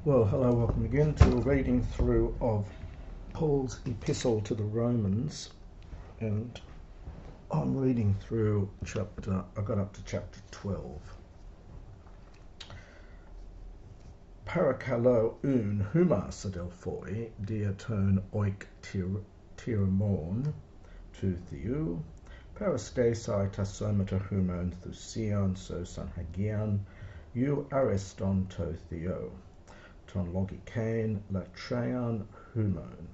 Well, hello, welcome again to a reading through of Paul's epistle to the Romans, and I'm reading through I got up to chapter 12. Parakalo un humas adelphoi diaton oik tiramon to theou, parastesai tasomata humon thusion so sanhagian, eu areston to theo. Ton logikain latrean humon.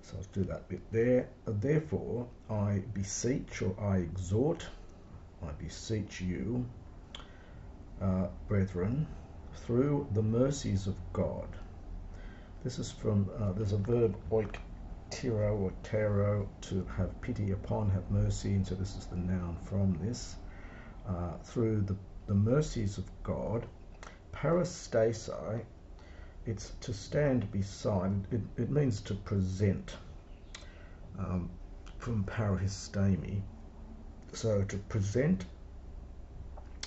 So I'll do that bit there. Therefore, I beseech, or I exhort, I beseech you, brethren, through the mercies of God. This is from, there's a verb oik tiro or tero, to have pity upon, have mercy, and so this is the noun from this. Through the mercies of God. Parastesai, it's to stand beside, it means to present, from parahistemi. So to present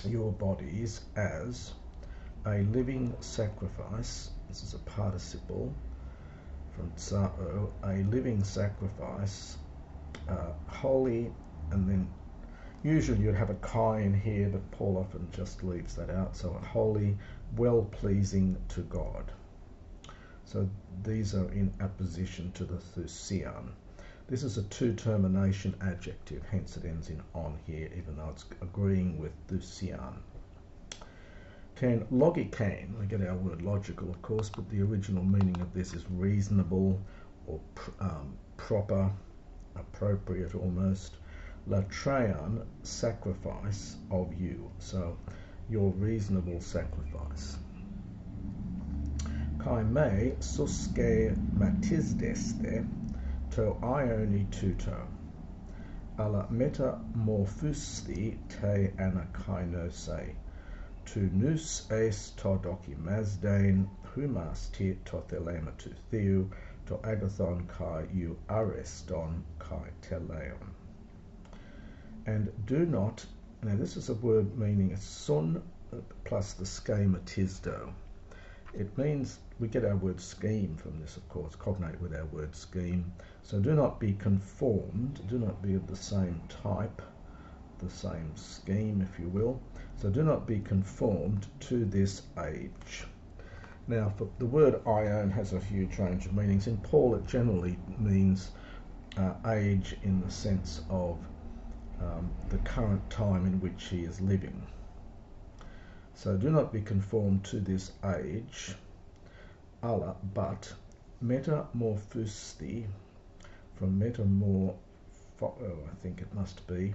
your bodies as a living sacrifice, this is a participle from tsao, a living sacrifice, holy, and then usually you'd have a chi in here, but Paul often just leaves that out, so a holy, well-pleasing to God. So these are in apposition to the thusion. This is a two-termination adjective, hence it ends in on here, even though it's agreeing with thusion. Ten logikain, we get our word logical, of course, but the original meaning of this is reasonable or proper, appropriate almost. Latrean, sacrifice of you, so your reasonable sacrifice. Kai me suske matisdeste to ioni tuto, ala metamorphusti te anakainose, tu nous es to dokimazdain humas te to thelema tu theou, to agathon kai eu areston kai teleon. And do not, now this is a word meaning a sun plus the schematisdo. It means, we get our word scheme from this, of course, cognate with our word scheme. So do not be conformed, do not be of the same type, the same scheme, if you will. So do not be conformed to this age. Now, for the word ion has a huge range of meanings. In Paul, it generally means age in the sense of the current time in which he is living. So do not be conformed to this age, Allah, but metamorphusti, from I think it must be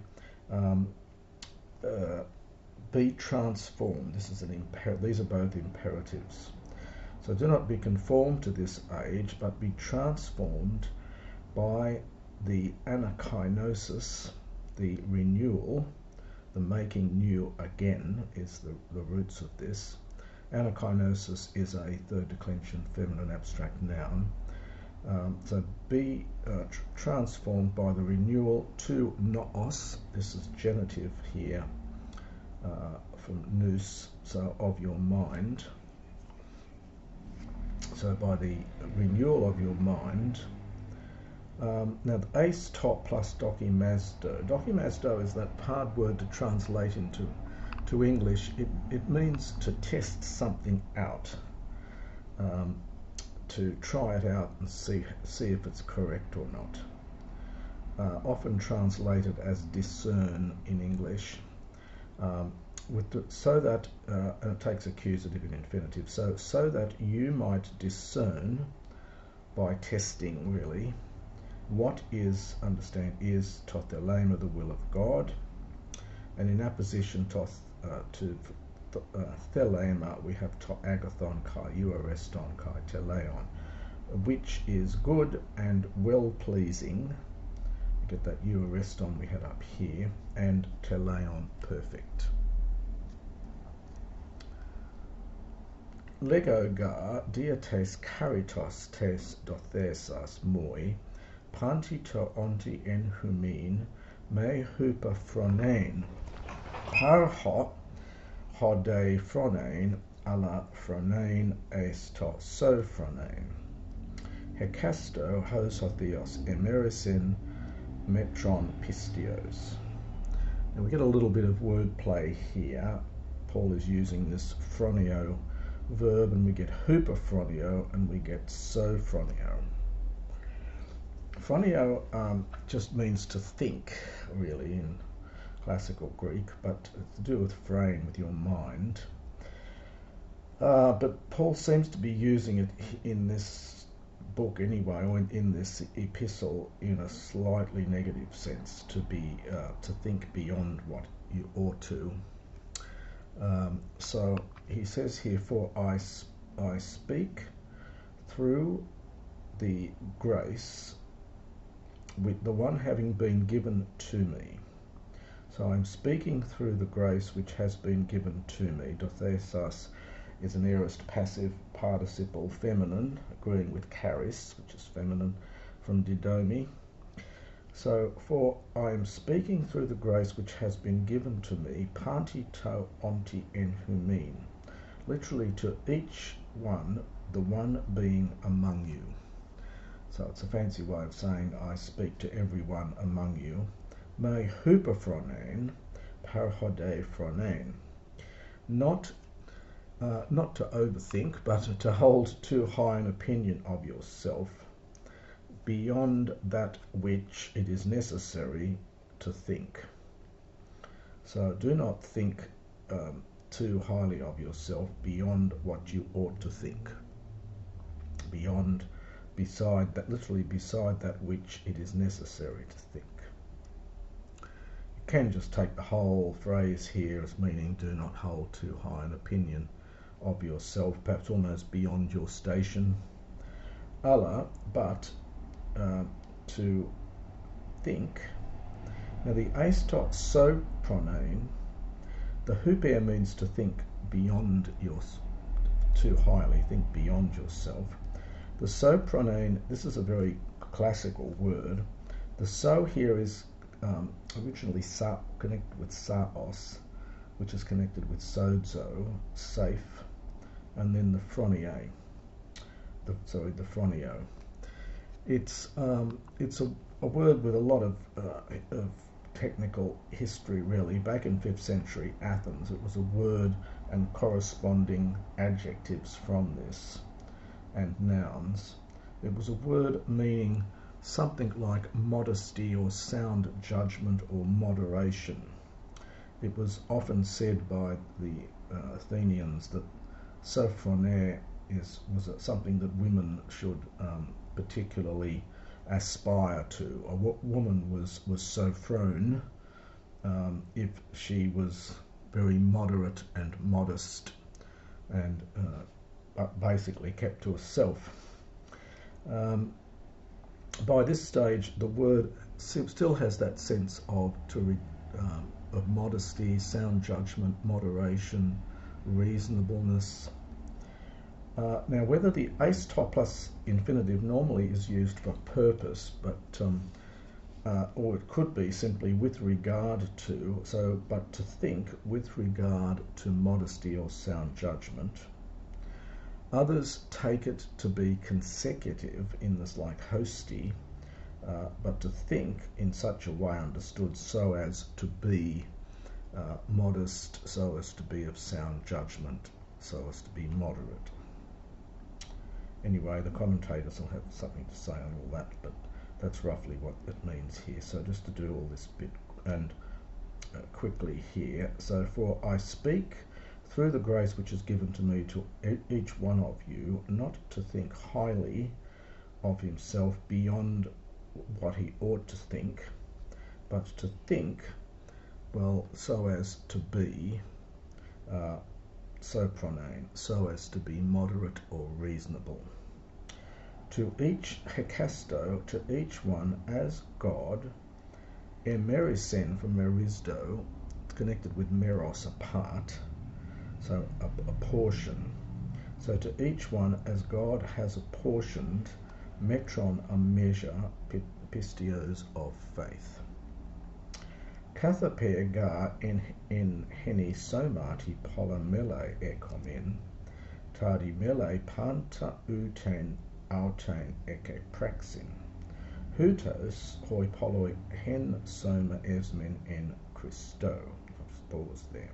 transformed. This is these are both imperatives. So do not be conformed to this age, but be transformed by the anakainosis, the renewal, the making new again is the roots of this. Anakainosis is a third declension feminine abstract noun. So be transformed by the renewal to noos, this is genitive here, from nous, so of your mind. So by the renewal of your mind. Now the ace top plus dokimazdo. Dokimazdo is that hard word to translate to English. It means to test something out, to try it out and see if it's correct or not. Often translated as discern in English, and it takes accusative and infinitive. So that you might discern by testing, really, what is, is tothelema, the will of God, and in apposition to thelema we have to agathon kai euareston kai teleon, which is good and well-pleasing. You get that euareston we had up here, and teleon, perfect. Lego ga diates caritos tes dothesas moi, panti to onti en humin, me hupa phronein, par ho de phronein, alla phronein esto so phronein. Hekasto hos hotheos emerisen metron pistios. Now we get a little bit of wordplay here. Paul is using this phroneo verb, and we get huperphroneo and we get sophroneo. Phroneo just means to think, really, in classical Greek, but it's to do with frame, with your mind. But Paul seems to be using it in this book anyway, or in this epistle, in a slightly negative sense, to think beyond what you ought to. So he says here, for I speak through the grace with the one having been given to me. So I'm speaking through the grace which has been given to me. Dothesas is an aorist passive participle feminine, agreeing with charis, which is feminine, from didomi. So, for I am speaking through the grace which has been given to me, panti to onti en humin, literally to each one, the one being among you. So it's a fancy way of saying I speak to everyone among you. Me huperphronein, parhode phronein. Not to overthink, but to hold too high an opinion of yourself, beyond that which it is necessary to think. So do not think too highly of yourself beyond what you ought to think. Beside that which it is necessary to think. You can just take the whole phrase here as meaning do not hold too high an opinion of yourself, perhaps almost beyond your station. Allah, but to think. Now the aistot so pronoun, the huper means to think beyond too highly, think beyond yourself. The so pronoun, this is a very classical word. The so here is originally connected with saos, which is connected with sozo, safe, and then the phroneo. The phroneo. It's a word with a lot of technical history, really. Back in 5th century Athens, it was a word and corresponding adjectives from this and nouns. It was a word meaning something like modesty or sound judgment or moderation. It was often said by the Athenians that sophronia was something that women should particularly aspire to. A woman was sophron if she was very moderate and modest and basically kept to herself. By this stage, the word still has that sense of modesty, sound judgment, moderation, reasonableness. Now, whether the aistot plus infinitive normally is used for purpose, but or it could be simply with regard to, but to think with regard to modesty or sound judgment. Others take it to be consecutive in this, like hosti, but to think in such a way understood so as to be modest, so as to be of sound judgment, so as to be moderate. Anyway, the commentators will have something to say on all that, but that's roughly what it means here. So just to do all this bit and quickly here. So, for I speak through the grace which is given to me to each one of you, not to think highly of himself beyond what he ought to think, but to think, well, so as to be sophronein, so as to be moderate or reasonable. To each hekasto, to each one as God, emerisen from merisdo, connected with meros, a part, so a portion. So to each one as God has apportioned, metron, a measure, pistios of faith. Kathapega in heni somati polymele ekomin. tadi mele panta uten autain eke praxin. Hutos hoi polloi hen soma esmen en Christo. Pause there.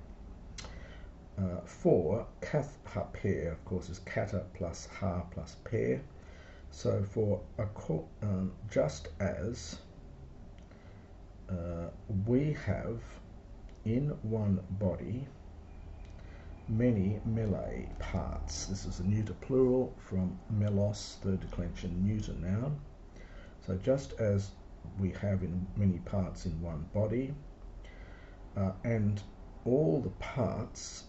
4, kath ha pair, of course, is kata plus ha plus pair. So for just as we have in one body many mele parts. This is a neuter plural from melos, third declension, neuter noun. So just as we have in many parts in one body, and all the parts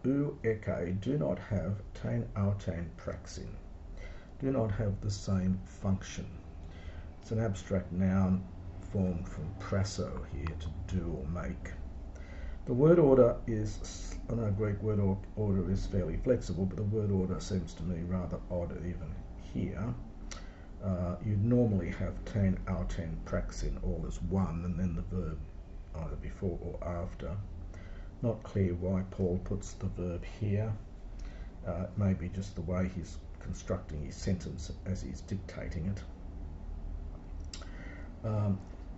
u eke do not have tain autain praxin, do not have the same function. It's an abstract noun formed from prasso here, to do or make. The word order is, I know Greek word order is fairly flexible, but the word order seems to me rather odd even here. You'd normally have tain autain praxin all as one, and then the verb either before or after. Not clear why Paul puts the verb here. It may be just the way he's constructing his sentence as he's dictating it.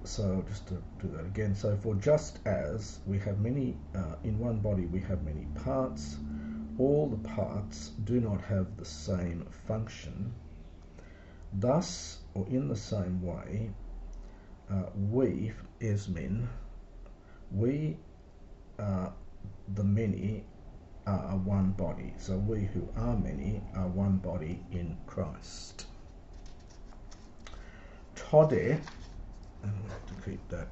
So just to do that again, so for just as we have many, in one body we have many parts, all the parts do not have the same function. Thus, or in the same way, we, esmin, we, the many, are one body. So we who are many are one body in Christ. Tode, and we have to keep that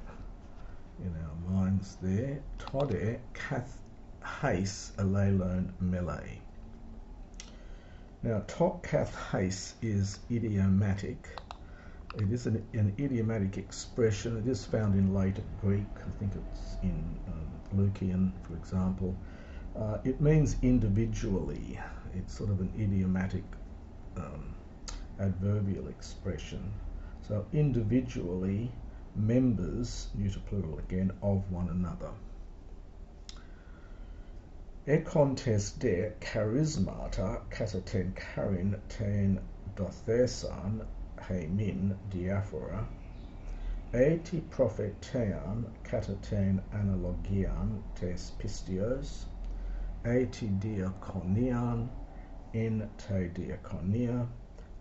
in our minds there. Tode kath heis alelon mele. Now, tok kath heis is idiomatic. It is an idiomatic expression. It is found in later Greek. I think it's in Lucian, for example. It means individually. It's sort of an idiomatic adverbial expression. So individually, members, neuter plural again, of one another. Ekontes de charismata kataten charin ten dothesan heimin diaphora, eti prophetean kataten analogian tes pistios, eti diakonian in te diakonia,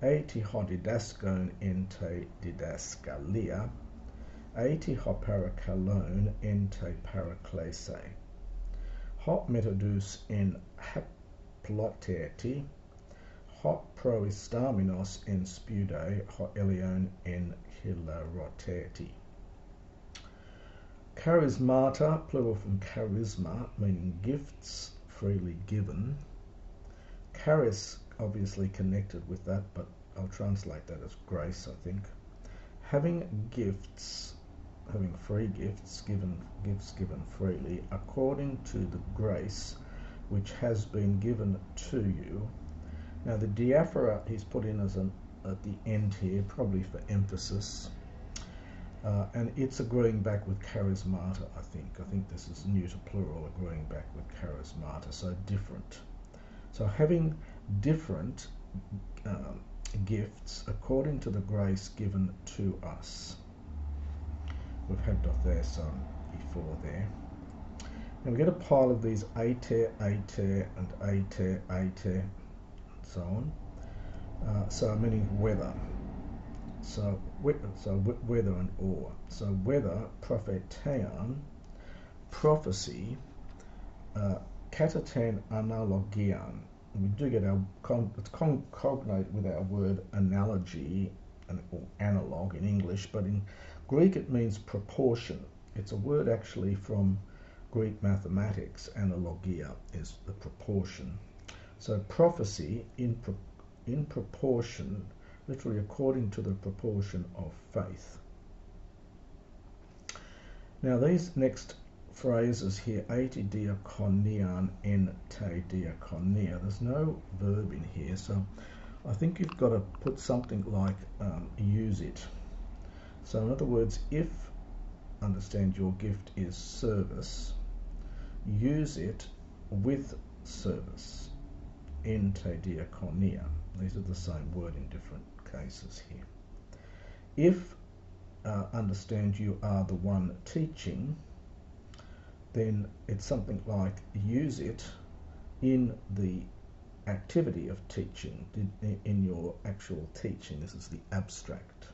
eti hodidaskon in te didaskalia, eti hoparakalon in te paraklese, hot methodus in haploteti, hot proistaminos in spude, hot elion in hilaroteti. Charismata, plural from charisma, meaning gifts freely given. Charis, obviously connected with that, but I'll translate that as grace, I think. Having gifts, having free gifts, gifts given freely, according to the grace which has been given to you. Now the diaphora he's put in as at the end here, probably for emphasis, and it's agreeing back with charismata, I think. I think this is neuter plural, agreeing back with charismata, so different. So having different gifts according to the grace given to us. We've had dotheson before there. Now we get a pile of these ater, ater, and ater, ater, and so on. So meaning whether. So whether and or. So whether, prophetean, prophecy, kataten analogian. We do get our it's cognate with our word analogy or analog in English, but in Greek it means proportion. It's a word actually from Greek mathematics. Analogia is the proportion. So prophecy in proportion, literally according to the proportion of faith. Now these next phrases here, eti diakonian en te diakonia, there's no verb in here, so I think you've got to put something like use it. So in other words, if, understand, your gift is service, use it with service. en te diakonia. These are the same word in different cases here. If understand you are the one teaching, then it's something like use it in the activity of teaching, in your actual teaching. This is the abstract.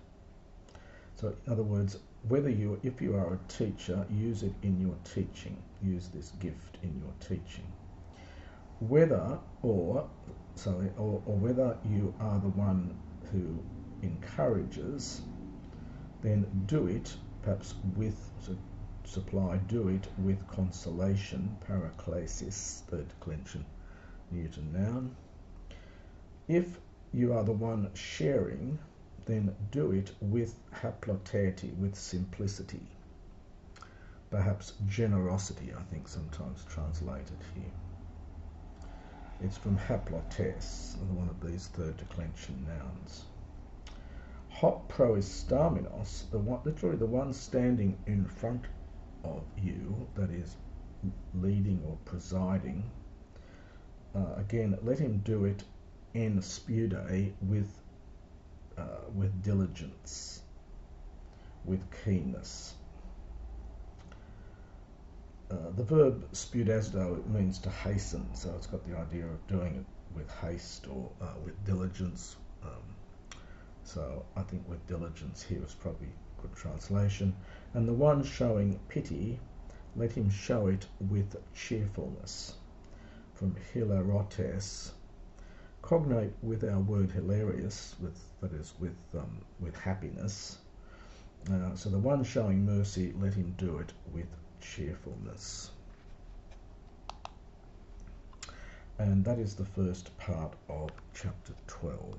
So in other words, if you are a teacher, use it in your teaching. Use this gift in your teaching. Whether you are the one who encourages, then do it perhaps with do it with consolation, paraklesis, third declension, Newton noun. If you are the one sharing, then do it with haploteti, with simplicity. Perhaps generosity, I think sometimes translated here. It's from haplotes, one of these third declension nouns. Hop proistaminos, literally the one standing in front of you, that is leading or presiding. Again, let him do it en spude, with diligence, with keenness. The verb spudasdo means to hasten, so it's got the idea of doing it with haste or with diligence. So I think with diligence here is probably a good translation. And the one showing pity, let him show it with cheerfulness. From hilarotes, cognate with our word hilarious, that is with happiness. So the one showing mercy, let him do it with cheerfulness. And that is the first part of chapter 12.